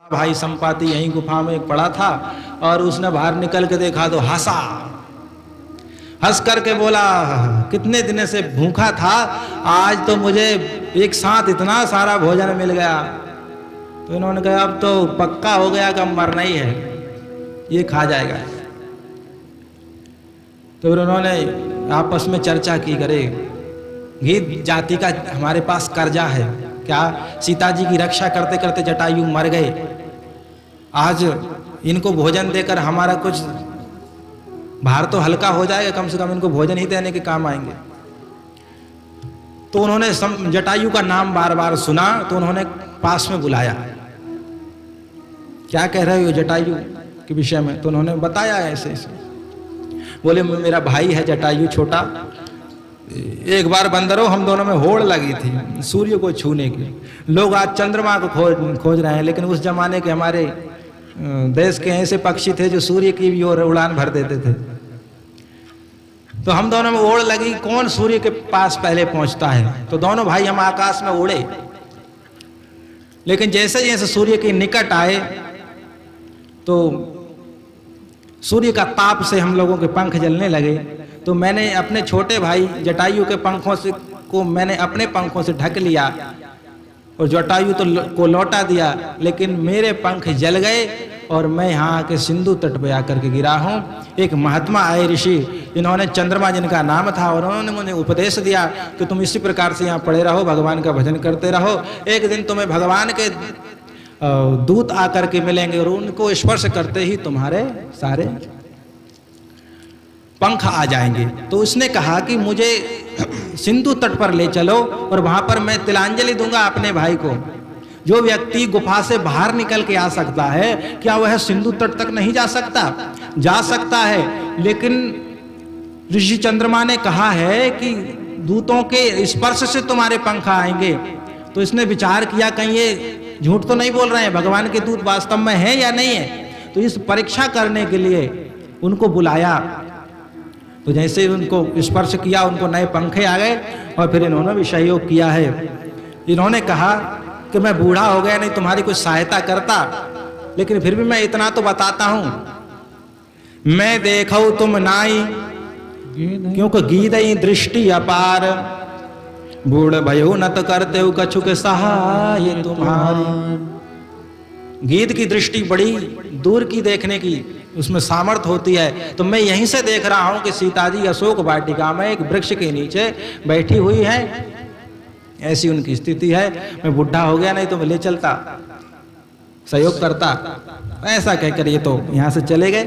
भाई संपाति यहीं गुफा में पड़ा था और उसने बाहर निकल के देखा तो हंसा, हंस करके बोला कितने दिन से भूखा था, आज तो मुझे एक साथ इतना सारा भोजन मिल गया। तो इन्होंने कहा अब तो पक्का हो गया कि अब मरना ही है, ये खा जाएगा। तो फिर उन्होंने आपस में चर्चा की, करे गीत जाति का हमारे पास कर्जा है क्या, सीता जी की रक्षा करते करते जटायु मर गए, आज इनको भोजन देकर हमारा कुछ भार तो हल्का हो जाएगा, कम से कम इनको भोजन ही देने के काम आएंगे। तो उन्होंने जटायु का नाम बार बार सुना, तो उन्होंने पास में बुलाया, क्या कह रहे हो जटायु के विषय में। तो उन्होंने बताया ऐसे ऐसे। बोले मेरा भाई है जटायु छोटा, एक बार बंदरों हम दोनों में होड़ लगी थी सूर्य को छूने की। लोग आज चंद्रमा को खोज रहे हैं, लेकिन उस जमाने के हमारे देश के ऐसे पक्षी थे जो सूर्य की भी ओर उड़ान भर देते थे। तो हम दोनों में होड़ लगी कौन सूर्य के पास पहले पहुंचता है। तो दोनों भाई हम आकाश में उड़े, लेकिन जैसे जैसे सूर्य के निकट आए तो सूर्य का ताप से हम लोगों के पंख जलने लगे। तो मैंने अपने छोटे भाई जटायु के पंखों से को मैंने अपने पंखों से ढक लिया और जटायु को लौटा दिया, लेकिन मेरे पंख जल गए और मैं यहाँ आके सिंधु तट पे आकर के गिरा हूँ। एक महात्मा आए ऋषि, इन्होंने चंद्रमा जिनका नाम था, और उन्होंने मुझे उपदेश दिया कि तुम इसी प्रकार से यहाँ पड़े रहो, भगवान का भजन करते रहो, एक दिन तुम्हें भगवान के दूत आकर के मिलेंगे और उनको स्पर्श करते ही तुम्हारे सारे पंख आ जाएंगे। तो उसने कहा कि मुझे सिंधु तट पर ले चलो और वहां पर मैं तिलांजलि दूंगा अपने भाई को। जो व्यक्ति गुफा से बाहर निकल के आ सकता है, क्या वह सिंधु तट तक नहीं जा सकता? जा सकता है, लेकिन ऋषि चंद्रमा ने कहा है कि दूतों के स्पर्श से तुम्हारे पंख आएंगे। तो इसने विचार किया कहीं ये झूठ तो नहीं बोल रहे हैं, भगवान के दूत वास्तव में है या नहीं है। तो इस परीक्षा करने के लिए उनको बुलाया। तो जैसे ही उनको स्पर्श किया उनको नए पंखे आ गए और फिर इन्होंने भी सहयोग किया है। इन्होंने कहा कि मैं बूढ़ा हो गया, नहीं तुम्हारी कुछ सहायता करता, लेकिन फिर भी मैं इतना तो बताता हूं, मैं देखो तुम नाई क्योंकि गीदई दृष्टि अपार, बूढ़ भयो नत करते हो कछु के सहाय तुम्हारी। गीत की दृष्टि बड़ी दूर की देखने की उसमें सामर्थ्य होती है। तो मैं यहीं से देख रहा हूं कि सीता जी अशोक वाटिका में एक वृक्ष के नीचे बैठी हुई है, ऐसी उनकी स्थिति है। मैं बुढ़ा हो गया, नहीं तो मैं ले चलता, सहयोग करता। ऐसा कहकर ये तो यहां से चले गए।